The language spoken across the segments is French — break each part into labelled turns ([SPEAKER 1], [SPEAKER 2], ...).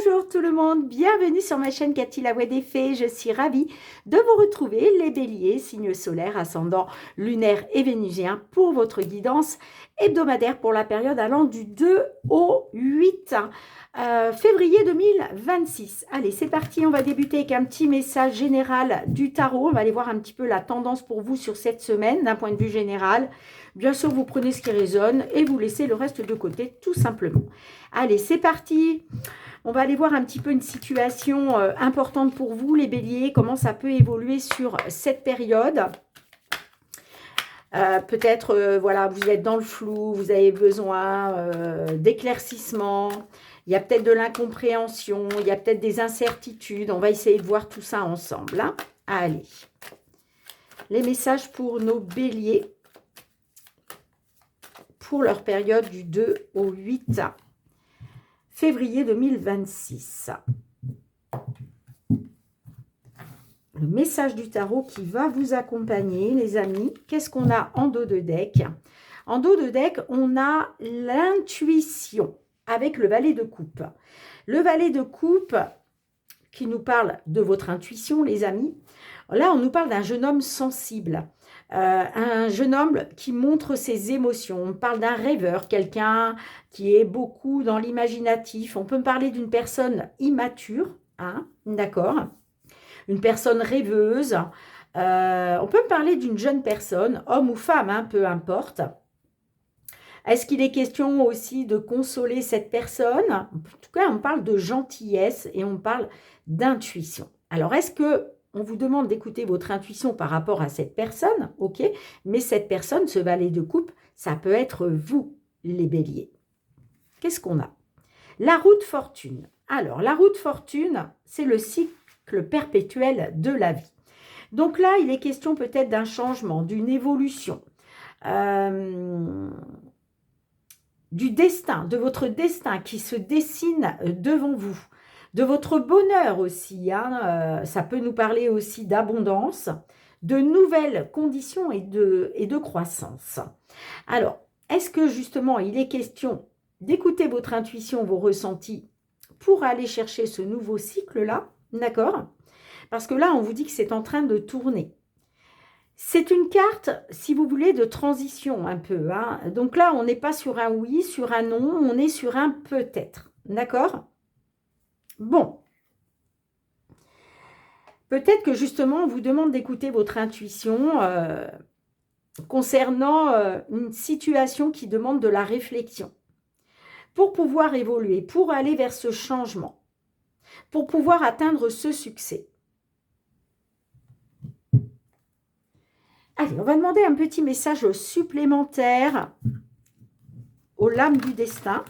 [SPEAKER 1] Bonjour tout le monde, bienvenue sur ma chaîne Cathy la Voix des Fées. Je suis ravie de vous retrouver, les béliers, signes solaires, ascendant lunaire et vénusien, pour votre guidance hebdomadaire pour la période allant du 2 au 8 février 2026. Allez, c'est parti, on va débuter avec un petit message général du tarot. On va aller voir un petit peu la tendance pour vous sur cette semaine, d'un point de vue général. Bien sûr, vous prenez ce qui résonne et vous laissez le reste de côté, tout simplement. Allez, c'est parti. On va aller voir un petit peu une situation importante pour vous, les béliers, comment ça peut évoluer sur cette période. Peut-être, voilà, vous êtes dans le flou, vous avez besoin d'éclaircissement, il y a peut-être de l'incompréhension, il y a peut-être des incertitudes. On va essayer de voir tout ça ensemble, hein. Allez, les messages pour nos béliers pour leur période du 2 au 8 février 2026. Le message du tarot qui va vous accompagner, les amis. Qu'est-ce qu'on a en dos de deck? En dos de deck, on a l'intuition avec le valet de coupe. Le valet de coupe qui nous parle de votre intuition, les amis. Là, on nous parle d'un jeune homme sensible. Un jeune homme qui montre ses émotions. On parle d'un rêveur, quelqu'un qui est beaucoup dans l'imaginatif. On peut me parler d'une personne immature, hein, d'accord, une personne rêveuse. On peut me parler d'une jeune personne, homme ou femme, hein, peu importe. Est-ce qu'il est question aussi de consoler cette personne? En tout cas, on parle de gentillesse et on parle d'intuition. Alors, est-ce que on vous demande d'écouter votre intuition par rapport à cette personne? Ok, mais cette personne, ce valet de coupe, ça peut être vous, les béliers. Qu'est-ce qu'on a? La roue de fortune. Alors, la roue de fortune, c'est le cycle perpétuel de la vie. Donc là, il est question peut-être d'un changement, d'une évolution, du destin, de votre destin qui se dessine devant vous, de votre bonheur aussi, hein, ça peut nous parler aussi d'abondance, de nouvelles conditions et de croissance. Alors, est-ce que justement, il est question d'écouter votre intuition, vos ressentis, pour aller chercher ce nouveau cycle-là, d'accord? Parce que là, on vous dit que c'est en train de tourner. C'est une carte, si vous voulez, de transition un peu, hein. Donc là, on n'est pas sur un oui, sur un non, on est sur un peut-être. D'accord? Bon. Peut-être que justement, on vous demande d'écouter votre intuition concernant une situation qui demande de la réflexion. Pour pouvoir évoluer, pour aller vers ce changement, pour pouvoir atteindre ce succès. Allez, on va demander un petit message supplémentaire aux lames du destin.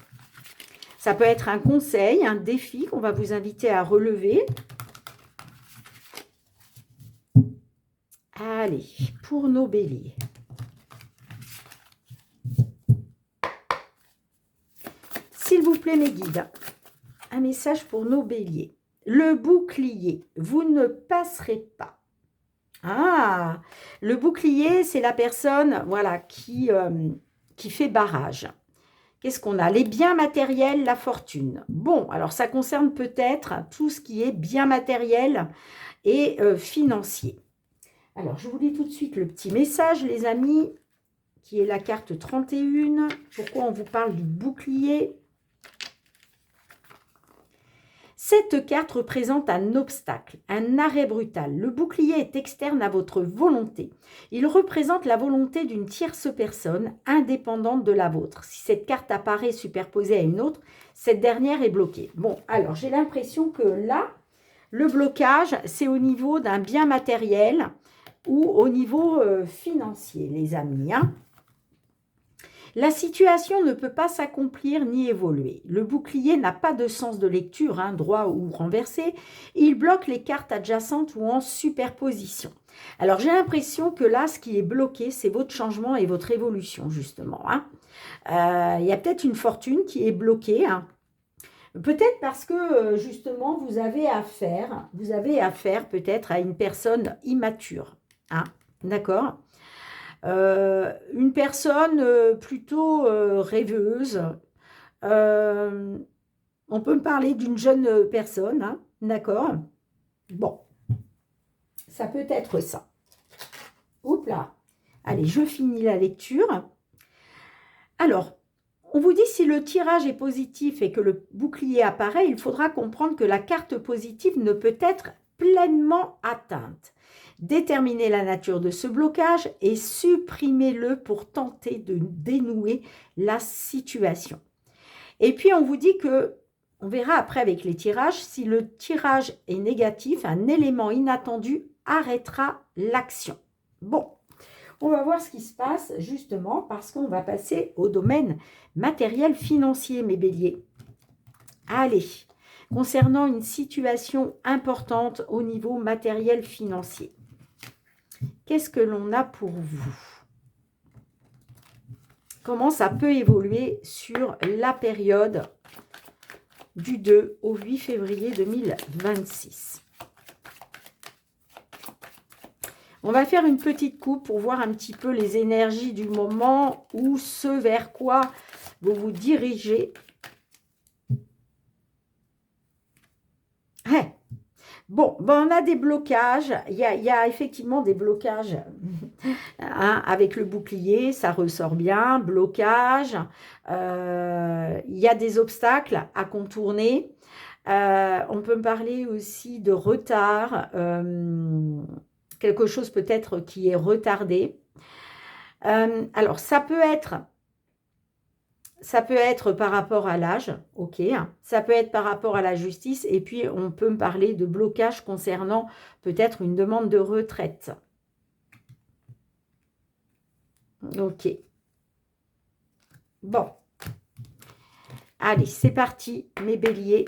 [SPEAKER 1] Ça peut être un conseil, un défi qu'on va vous inviter à relever. Allez, pour nos béliers. S'il vous plaît, mes guides, un message pour nos béliers. Le bouclier, vous ne passerez pas. Ah, le bouclier, c'est la personne, voilà, qui fait barrage. Qu'est-ce qu'on a? Les biens matériels, la fortune. Bon, alors ça concerne peut-être tout ce qui est biens matériels et financier. Alors, je vous lis tout de suite le petit message, les amis, qui est la carte 31. Pourquoi on vous parle du bouclier? Cette carte représente un obstacle, un arrêt brutal. Le bouclier est externe à votre volonté. Il représente la volonté d'une tierce personne indépendante de la vôtre. Si cette carte apparaît superposée à une autre, cette dernière est bloquée. Bon, alors j'ai l'impression que là, le blocage, c'est au niveau d'un bien matériel ou au niveau financier, les amis, hein. La situation ne peut pas s'accomplir ni évoluer. Le bouclier n'a pas de sens de lecture, hein, droit ou renversé. Il bloque les cartes adjacentes ou en superposition. Alors, j'ai l'impression que là, ce qui est bloqué, c'est votre changement et votre évolution, justement, hein. Il y a peut-être une fortune qui est bloquée, hein. Peut-être parce que, justement, vous avez affaire peut-être à une personne immature, hein, d'accord ? Une personne plutôt rêveuse, On peut me parler d'une jeune personne, hein, d'accord? Bon, ça peut être ça. Hop là. Allez, je finis la lecture. Alors, on vous dit si le tirage est positif et que le bouclier apparaît, il faudra comprendre que la carte positive ne peut être pleinement atteinte. Déterminez la nature de ce blocage et supprimez-le pour tenter de dénouer la situation. Et puis, on vous dit que, on verra après avec les tirages, si le tirage est négatif, un élément inattendu arrêtera l'action. Bon, on va voir ce qui se passe justement parce qu'on va passer au domaine matériel financier, mes béliers. Allez, concernant une situation importante au niveau matériel financier. Qu'est-ce que l'on a pour vous? Comment ça peut évoluer sur la période du 2 au 8 février 2026? On va faire une petite coupe pour voir un petit peu les énergies du moment ou ce vers quoi vous vous dirigez. Ouais. Bon, ben on a des blocages. Il y a effectivement des blocages hein, avec le bouclier, ça ressort bien. Blocage. Il y a des obstacles à contourner. On peut me parler aussi de retard. Quelque chose peut-être qui est retardé. Alors, ça peut être par rapport à l'âge, ok. Ça peut être par rapport à la justice. Et puis, on peut me parler de blocage concernant peut-être une demande de retraite. Ok. Bon. Allez, c'est parti, mes béliers.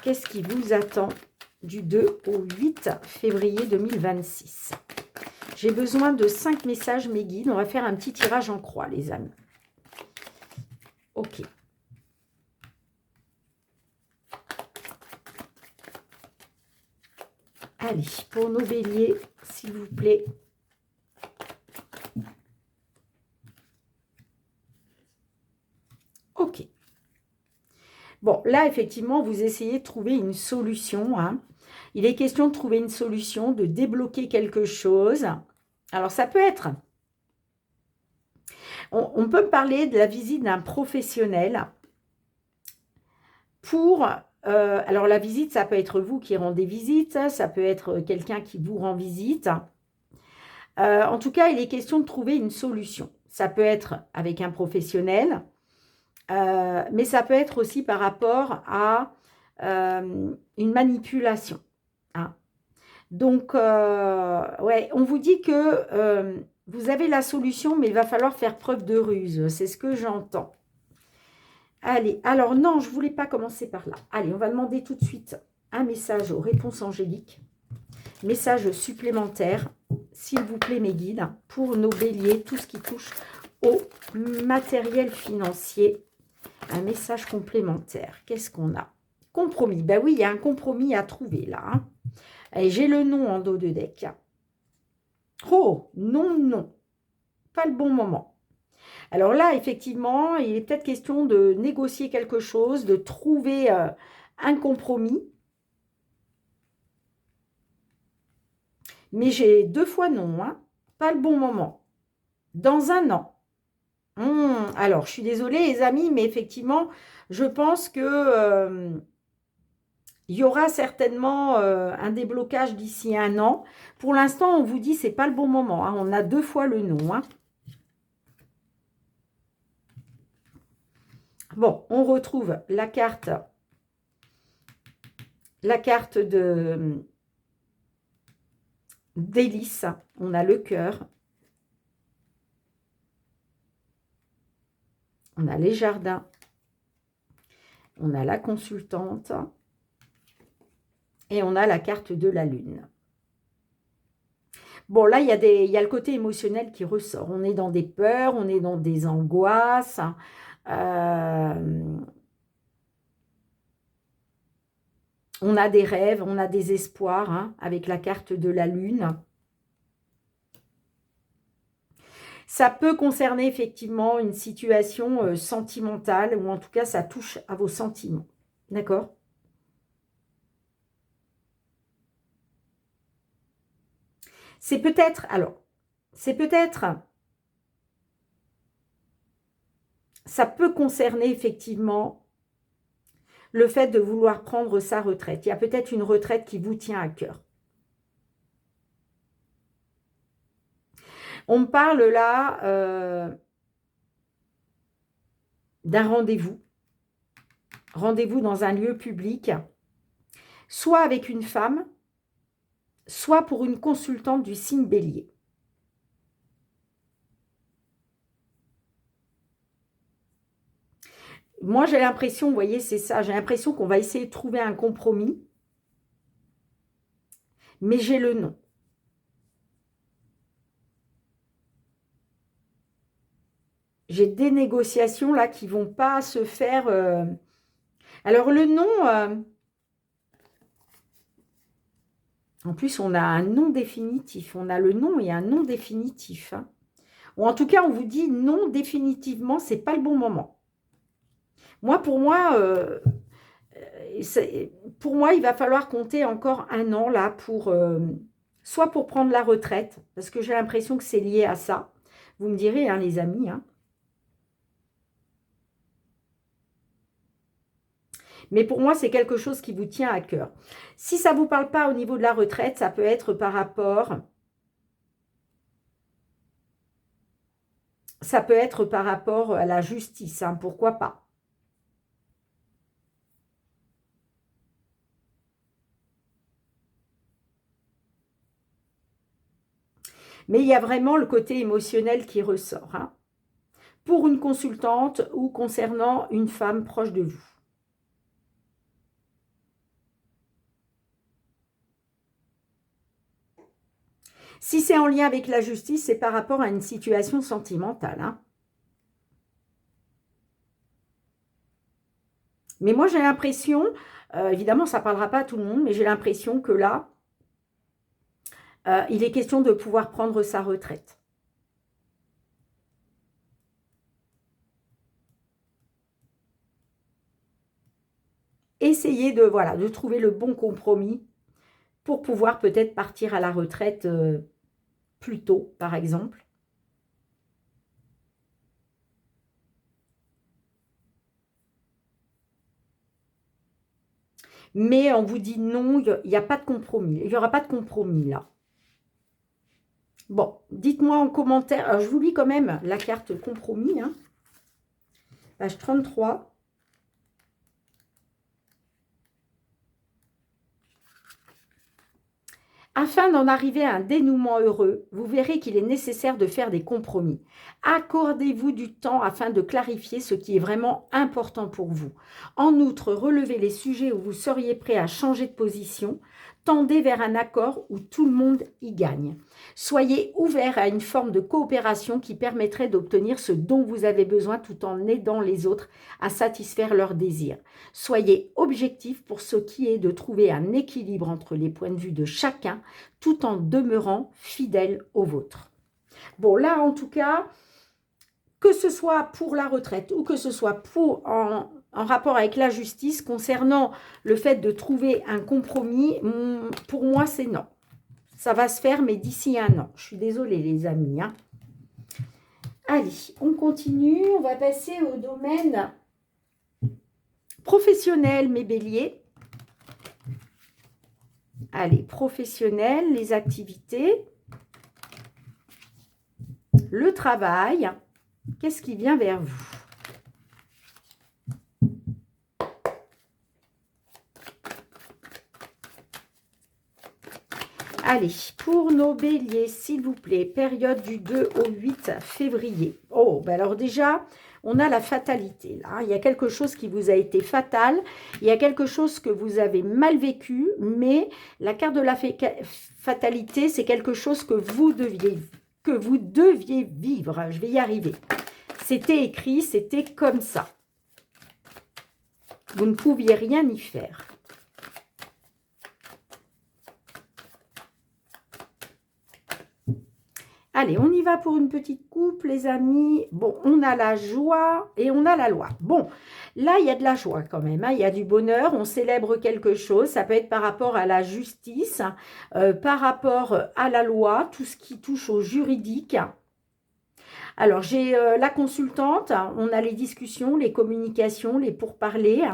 [SPEAKER 1] Qu'est-ce qui vous attend du 2 au 8 février 2026? J'ai besoin de 5 messages, mes guides. On va faire un petit tirage en croix, les amis. Ok. Allez, pour nos béliers, s'il vous plaît. Ok. Bon, là, effectivement, vous essayez de trouver une solution. Hein. Il est question de trouver une solution, de débloquer quelque chose. Alors, ça peut être... On peut me parler de la visite d'un professionnel pour... alors, la visite, ça peut être vous qui rendez visite, ça peut être quelqu'un qui vous rend visite. En tout cas, il est question de trouver une solution. Ça peut être avec un professionnel, mais ça peut être aussi par rapport à une manipulation. Hein. Donc, ouais, on vous dit que vous avez la solution, mais il va falloir faire preuve de ruse. C'est ce que j'entends. Allez, alors non, je ne voulais pas commencer par là. Allez, on va demander tout de suite un message aux réponses angéliques. Message supplémentaire, s'il vous plaît, mes guides, pour nos béliers, tout ce qui touche au matériel financier. Un message complémentaire. Qu'est-ce qu'on a? Compromis. Ben oui, il y a un compromis à trouver là. Hein. Allez, j'ai le nom en dos de deck. Oh, non, non. Pas le bon moment. Alors là, effectivement, il est peut-être question de négocier quelque chose, de trouver un compromis. Mais j'ai 2 fois non, hein. Pas le bon moment. Dans un an. Alors, je suis désolée, les amis, mais effectivement, je pense que il y aura certainement un déblocage d'ici un an. Pour l'instant, on vous dit que ce n'est pas le bon moment. Hein. On a 2 fois le non. Hein. Bon, on retrouve la carte d'hélice. On a le cœur. On a les jardins. On a la consultante. Et on a la carte de la lune. Bon, là, il y a le côté émotionnel qui ressort. On est dans des peurs, on est dans des angoisses. On a des rêves, on a des espoirs hein, avec la carte de la lune. Ça peut concerner effectivement une situation sentimentale, ou en tout cas, ça touche à vos sentiments. D'accord? C'est peut-être, alors, c'est peut-être, ça peut concerner effectivement le fait de vouloir prendre sa retraite. Il y a peut-être une retraite qui vous tient à cœur. On me parle là d'un rendez-vous. Rendez-vous dans un lieu public, soit avec une femme, soit pour une consultante du signe Bélier. Moi, j'ai l'impression, vous voyez, c'est ça, j'ai l'impression qu'on va essayer de trouver un compromis, mais j'ai le non. J'ai des négociations là qui ne vont pas se faire. Alors, le non, en plus, on a un non définitif. On a le non et un non définitif. Hein. Ou en tout cas, on vous dit non définitivement, ce n'est pas le bon moment. Moi, pour moi, il va falloir compter encore un an là pour soit pour prendre la retraite, parce que j'ai l'impression que c'est lié à ça. Vous me direz, hein, les amis. Hein. Mais pour moi, c'est quelque chose qui vous tient à cœur. Si ça ne vous parle pas au niveau de la retraite, ça peut être par rapport... Ça peut être par rapport à la justice, hein, pourquoi pas. Mais il y a vraiment le côté émotionnel qui ressort. Hein, pour une consultante ou concernant une femme proche de vous. Si c'est en lien avec la justice, c'est par rapport à une situation sentimentale. Hein. Mais moi, j'ai l'impression, évidemment, ça ne parlera pas à tout le monde, mais j'ai l'impression que là, il est question de pouvoir prendre sa retraite. Essayez de trouver le bon compromis pour pouvoir peut-être partir à la retraite plus tôt, par exemple. Mais on vous dit non, il n'y a pas de compromis. Il n'y aura pas de compromis là. Bon, dites-moi en commentaire. Alors, je vous lis quand même la carte compromis. Hein. Page 33. Afin d'en arriver à un dénouement heureux, vous verrez qu'il est nécessaire de faire des compromis. Accordez-vous du temps afin de clarifier ce qui est vraiment important pour vous. En outre, relevez les sujets où vous seriez prêt à changer de position. Tendez vers un accord où tout le monde y gagne. Soyez ouvert à une forme de coopération qui permettrait d'obtenir ce dont vous avez besoin tout en aidant les autres à satisfaire leurs désirs. Soyez objectif pour ce qui est de trouver un équilibre entre les points de vue de chacun tout en demeurant fidèle au vôtre. Bon, là, en tout cas, que ce soit pour la retraite ou que ce soit en rapport avec la justice, concernant le fait de trouver un compromis, pour moi, c'est non. Ça va se faire, mais d'ici un an. Je suis désolée, les amis. Hein. Allez, on continue. On va passer au domaine professionnel, mes béliers. Allez, professionnel, les activités, le travail. Qu'est-ce qui vient vers vous? Allez, pour nos béliers, s'il vous plaît, période du 2 au 8 février. Oh, ben alors déjà, on a la fatalité. Là. Il y a quelque chose qui vous a été fatal. Il y a quelque chose que vous avez mal vécu. Mais la carte de la fatalité, c'est quelque chose que vous deviez vivre. Je vais y arriver. C'était écrit, c'était comme ça. Vous ne pouviez rien y faire. Allez, on y va pour une petite coupe, les amis. Bon, on a la joie et on a la loi. Bon, là, il y a de la joie quand même. Hein. Il y a du bonheur, on célèbre quelque chose. Ça peut être par rapport à la justice, par rapport à la loi, tout ce qui touche au juridique. Alors, j'ai la consultante, on a les discussions, les communications, les pourparlers.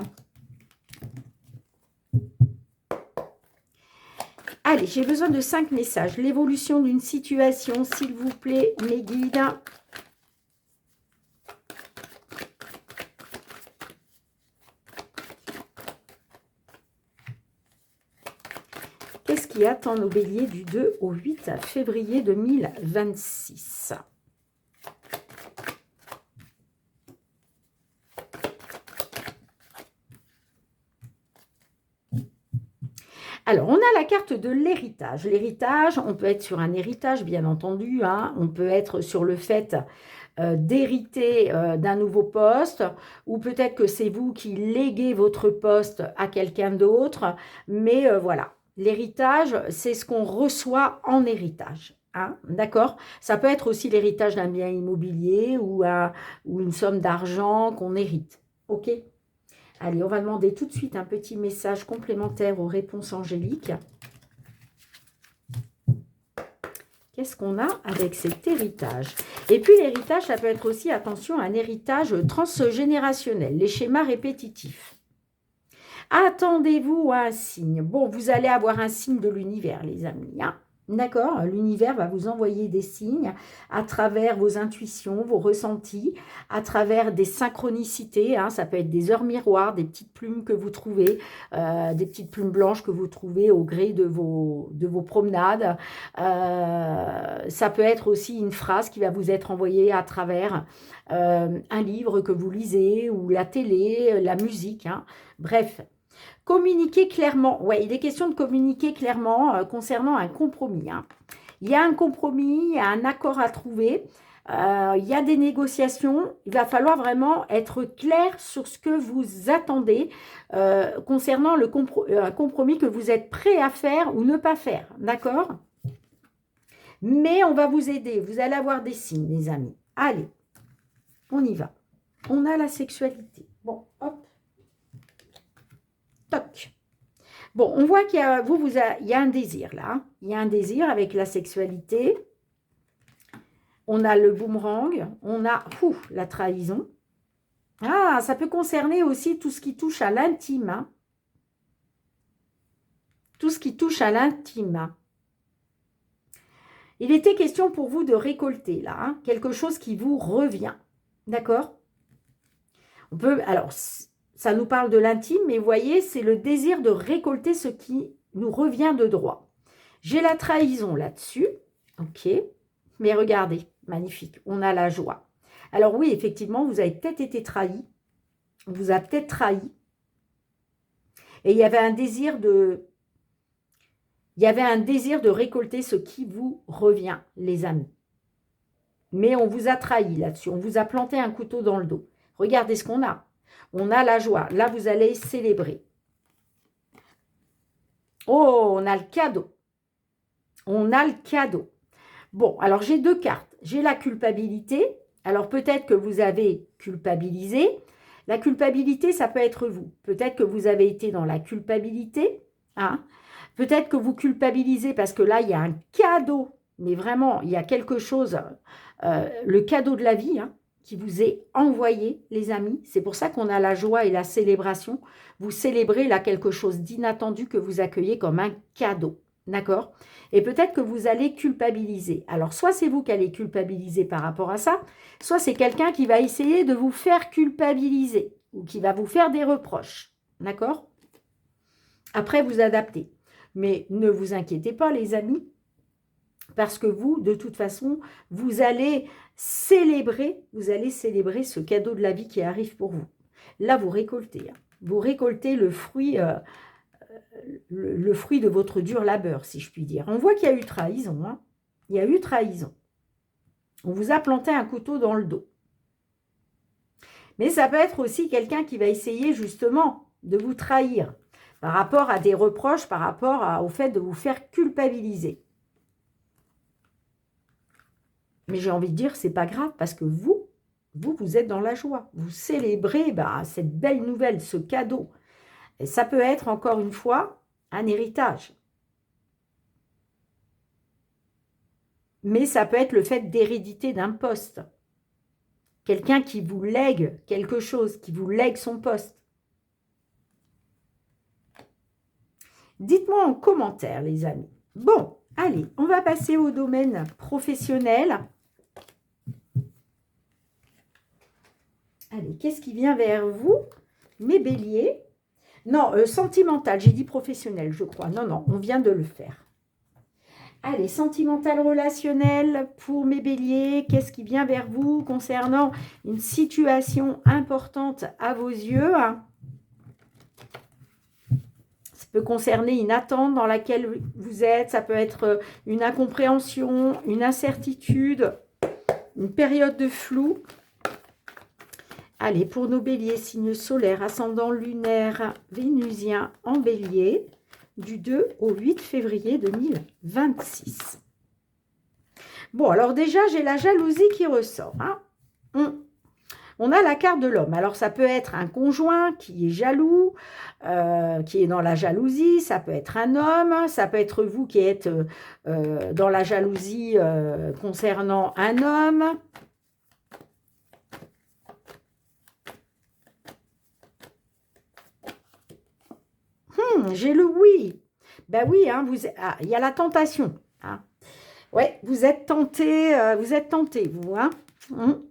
[SPEAKER 1] Allez, j'ai besoin de 5 messages. L'évolution d'une situation, s'il vous plaît, mes guides. Qu'est-ce qui attend nos béliers du 2 au 8 février 2026 ? Alors, on a la carte de l'héritage. L'héritage, on peut être sur un héritage, bien entendu. Hein. On peut être sur le fait d'hériter d'un nouveau poste, ou peut-être que c'est vous qui léguez votre poste à quelqu'un d'autre. Mais voilà, l'héritage, c'est ce qu'on reçoit en héritage. Hein, d'accord? Ça peut être aussi l'héritage d'un bien immobilier ou une somme d'argent qu'on hérite. OK? Allez, on va demander tout de suite un petit message complémentaire aux réponses angéliques. Qu'est-ce qu'on a avec cet héritage? Et puis l'héritage, ça peut être aussi, attention, un héritage transgénérationnel, les schémas répétitifs. Attendez-vous à un signe. Bon, vous allez avoir un signe de l'univers, les amis. Hein. D'accord? L'univers va vous envoyer des signes à travers vos intuitions, vos ressentis, à travers des synchronicités. Hein, ça peut être des heures miroirs, des petites plumes que vous trouvez, des petites plumes blanches que vous trouvez au gré de vos promenades. Ça peut être aussi une phrase qui va vous être envoyée à travers un livre que vous lisez ou la télé, la musique. Hein. Bref. Communiquer clairement. Oui, il est question de communiquer clairement concernant un compromis. Hein. Il y a un compromis, il y a un accord à trouver, il y a des négociations. Il va falloir vraiment être clair sur ce que vous attendez concernant un compromis que vous êtes prêt à faire ou ne pas faire. D'accord? Mais on va vous aider. Vous allez avoir des signes, les amis. Allez, on y va. On a la sexualité. Bon, hop. Toc. Bon, on voit qu'il y a, il y a un désir là. Hein. Il y a un désir avec la sexualité. On a le boomerang. On a la trahison. Ah, ça peut concerner aussi tout ce qui touche à l'intime. Hein. Tout ce qui touche à l'intime. Il était question pour vous de récolter là. Hein, quelque chose qui vous revient. D'accord? On peut... Alors... Ça nous parle de l'intime, mais vous voyez, c'est le désir de récolter ce qui nous revient de droit. J'ai la trahison là-dessus. OK. Mais regardez, magnifique. On a la joie. Alors oui, effectivement, vous avez peut-être été trahi. On vous a peut-être trahi. Et il y avait un désir de... récolter ce qui vous revient, les amis. Mais on vous a trahi là-dessus. On vous a planté un couteau dans le dos. Regardez ce qu'on a. On a la joie. Là, vous allez célébrer. Oh, on a le cadeau. On a le cadeau. Bon, alors j'ai 2 cartes. J'ai la culpabilité. Alors peut-être que vous avez culpabilisé. La culpabilité, ça peut être vous. Peut-être que vous avez été dans la culpabilité. Hein. Peut-être que vous culpabilisez parce que là, il y a un cadeau. Mais vraiment, il y a quelque chose. Le cadeau de la vie, hein, qui vous est envoyé, les amis. C'est pour ça qu'on a la joie et la célébration. Vous célébrez là quelque chose d'inattendu que vous accueillez comme un cadeau. D'accord? Et peut-être que vous allez culpabiliser. Alors, soit c'est vous qui allez culpabiliser par rapport à ça, soit c'est quelqu'un qui va essayer de vous faire culpabiliser ou qui va vous faire des reproches. D'accord? Après, vous adaptez. Mais ne vous inquiétez pas, les amis, parce que vous, de toute façon, vous allez célébrer ce cadeau de la vie qui arrive pour vous. Là, vous récoltez. Hein. Vous récoltez le fruit de votre dur labeur, si je puis dire. On voit qu'il y a eu trahison. Hein. Il y a eu trahison. On vous a planté un couteau dans le dos. Mais ça peut être aussi quelqu'un qui va essayer justement de vous trahir par rapport à des reproches, par rapport au fait de vous faire culpabiliser. Mais j'ai envie de dire, c'est pas grave parce que vous êtes dans la joie. Vous célébrez cette belle nouvelle, ce cadeau. Et ça peut être, encore une fois, un héritage. Mais ça peut être le fait d'héréditer d'un poste. Quelqu'un qui vous lègue quelque chose, qui vous lègue son poste. Dites-moi en commentaire, les amis. Bon, allez, on va passer au domaine professionnel. Allez, qu'est-ce qui vient vers vous, mes béliers? Non, sentimental, j'ai dit professionnel, je crois. Non, non, on vient de le faire. Allez, sentimental relationnel pour mes béliers. Qu'est-ce qui vient vers vous concernant une situation importante à vos yeux? Ça peut concerner une attente dans laquelle vous êtes. Ça peut être une incompréhension, une incertitude, une période de flou. Allez, pour nos béliers, signe solaire, ascendant lunaire, vénusien en bélier, du 2 au 8 février 2026. Bon, alors déjà, j'ai la jalousie qui ressort. On a la carte de l'homme. Alors, ça peut être un conjoint qui est jaloux, qui est dans la jalousie. Ça peut être un homme. Ça peut être vous qui êtes dans la jalousie concernant un homme. J'ai le oui. Ben oui, hein, il y a la tentation. Hein. Ouais, vous êtes tenté, vous. Hein.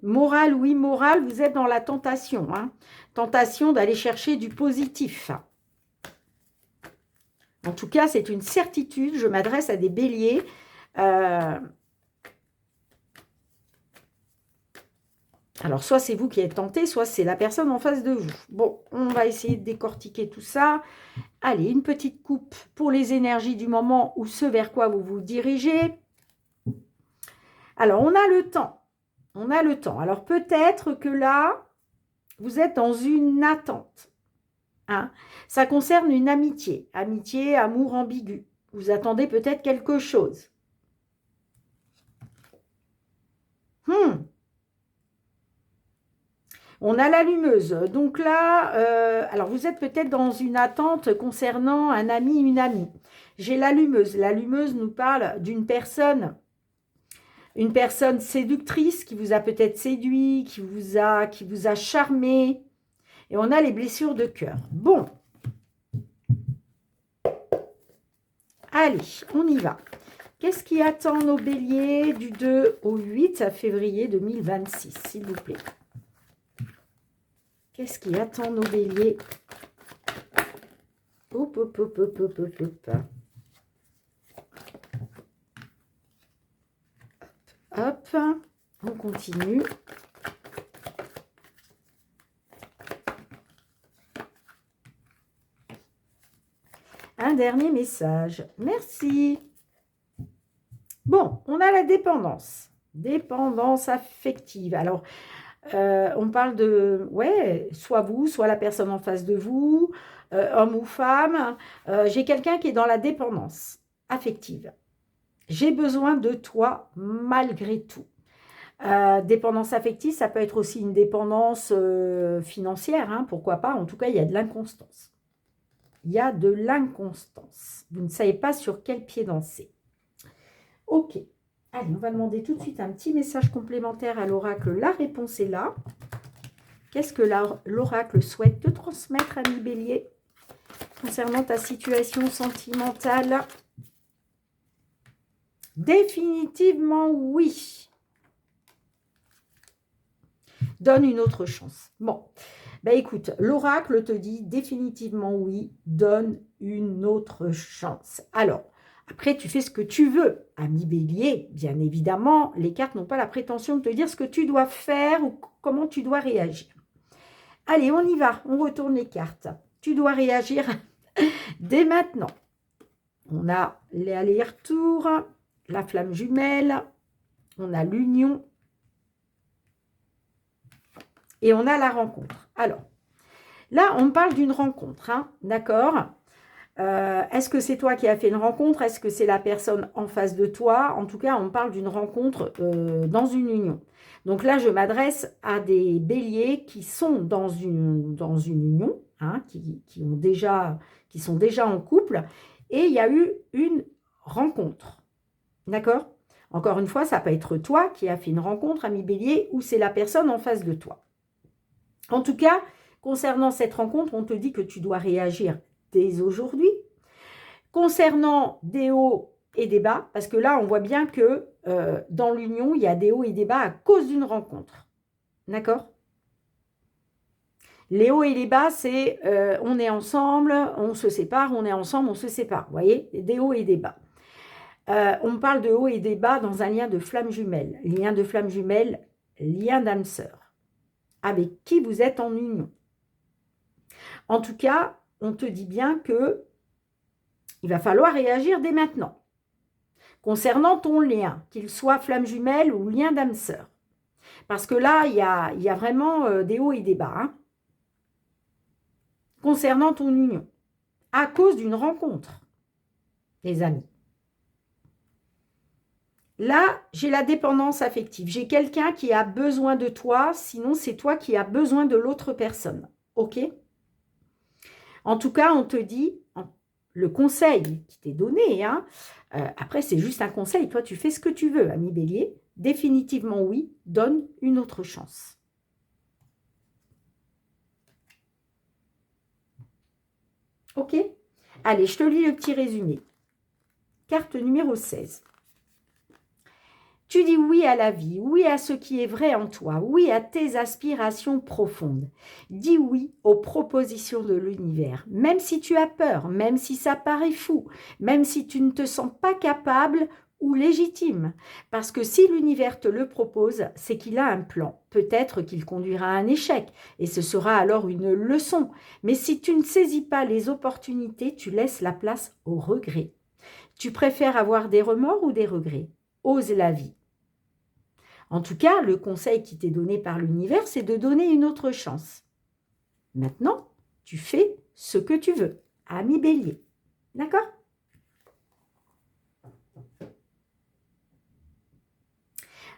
[SPEAKER 1] Moral ou immoral, vous êtes dans la tentation. Hein. Tentation d'aller chercher du positif. En tout cas, c'est une certitude. Je m'adresse à des béliers. Alors, soit c'est vous qui êtes tenté, soit c'est la personne en face de vous. Bon, on va essayer de décortiquer tout ça. Allez, une petite coupe pour les énergies du moment ou ce vers quoi vous vous dirigez. Alors, on a le temps. On a le temps. Alors, peut-être que là, vous êtes dans une attente. Hein. Ça concerne une amitié. Amitié, amour ambigu. Vous attendez peut-être quelque chose. On a l'allumeuse. Donc là, alors vous êtes peut-être dans une attente concernant un ami, une amie. J'ai l'allumeuse. L'allumeuse nous parle d'une personne, une personne séductrice qui vous a peut-être séduit, qui vous a charmé. Et on a les blessures de cœur. Bon. Allez, on y va. Qu'est-ce qui attend nos béliers du 2 au 8 février 2026, s'il vous plaît? Qu'est-ce qui attend nos béliers? Hop, hop, hop, hop, hop, hop, hop. Hop, on continue. Un dernier message. Merci. Bon, on a la dépendance. Dépendance affective. Alors, on parle de, ouais, soit vous, soit la personne en face de vous, homme ou femme. J'ai quelqu'un qui est dans la dépendance affective. J'ai besoin de toi malgré tout. Dépendance affective, ça peut être aussi une dépendance financière, hein, pourquoi pas. En tout cas, il y a de l'inconstance. Il y a de l'inconstance. Vous ne savez pas sur quel pied danser. Ok. Allez, on va demander tout de suite un petit message complémentaire à l'oracle. La réponse est là. Qu'est-ce que l'oracle souhaite te transmettre, ami Bélier, concernant ta situation sentimentale? Définitivement oui. Donne une autre chance. Bon, ben écoute, l'oracle te dit définitivement oui, donne une autre chance. Alors, après, tu fais ce que tu veux, ami Bélier. Bien évidemment, les cartes n'ont pas la prétention de te dire ce que tu dois faire ou comment tu dois réagir. Allez, on y va. On retourne les cartes. Tu dois réagir dès maintenant. On a les allers-retours, la flamme jumelle, on a l'union et on a la rencontre. Alors, là, on parle d'une rencontre, hein, d'accord ? Est-ce que c'est toi qui as fait une rencontre? Est-ce que c'est la personne en face de toi? En tout cas, on parle d'une rencontre dans une union. Donc là, je m'adresse à des béliers qui sont dans une union, hein, qui sont déjà en couple, et il y a eu une rencontre. D'accord? Encore une fois, ça peut être toi qui as fait une rencontre, ami bélier, ou c'est la personne en face de toi. En tout cas, concernant cette rencontre, on te dit que tu dois réagir dès aujourd'hui. Concernant des hauts et des bas, parce que là, on voit bien que dans l'union, il y a des hauts et des bas à cause d'une rencontre. D'accord? Les hauts et les bas, c'est on est ensemble, on se sépare, on est ensemble, on se sépare. Vous voyez? Des hauts et des bas. On parle de hauts et des bas dans un lien de flamme jumelle. Lien de flamme jumelle, lien d'âme sœur. Avec qui vous êtes en union. En tout cas, on te dit bien que il va falloir réagir dès maintenant. Concernant ton lien, qu'il soit flamme jumelle ou lien d'âme sœur. Parce que là, il y a vraiment des hauts et des bas. Hein. Concernant ton union, à cause d'une rencontre, les amis. Là, j'ai la dépendance affective. J'ai quelqu'un qui a besoin de toi, sinon c'est toi qui as besoin de l'autre personne. OK? En tout cas, on te dit, le conseil qui t'est donné, hein, après c'est juste un conseil, toi tu fais ce que tu veux, ami bélier, définitivement oui, donne une autre chance. Ok? Allez, je te lis le petit résumé. Carte numéro 16. Tu dis oui à la vie, oui à ce qui est vrai en toi, oui à tes aspirations profondes. Dis oui aux propositions de l'univers, même si tu as peur, même si ça paraît fou, même si tu ne te sens pas capable ou légitime. Parce que si l'univers te le propose, c'est qu'il a un plan. Peut-être qu'il conduira à un échec, et ce sera alors une leçon. Mais si tu ne saisis pas les opportunités, tu laisses la place au regret. Tu préfères avoir des remords ou des regrets? Ose la vie. En tout cas, le conseil qui t'est donné par l'univers, c'est de donner une autre chance. Maintenant, tu fais ce que tu veux, ami bélier. D'accord?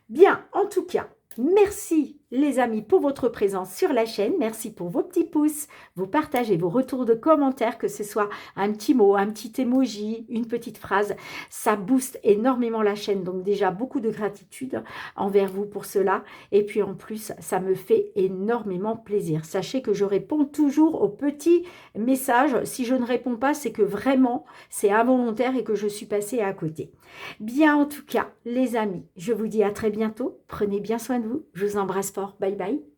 [SPEAKER 1] Bien, en tout cas, merci les amis pour votre présence sur la chaîne. Merci pour vos petits pouces, vos partages et vos retours de commentaires, que ce soit un petit mot, un petit emoji, une petite phrase. Ça booste énormément la chaîne. Donc déjà, beaucoup de gratitude envers vous pour cela. Et puis en plus, ça me fait énormément plaisir. Sachez que je réponds toujours aux petits messages. Si je ne réponds pas, c'est que vraiment, c'est involontaire et que je suis passée à côté. Bien, en tout cas, les amis, je vous dis à très bientôt. Prenez bien soin de vous. Je vous embrasse fort. Bye bye.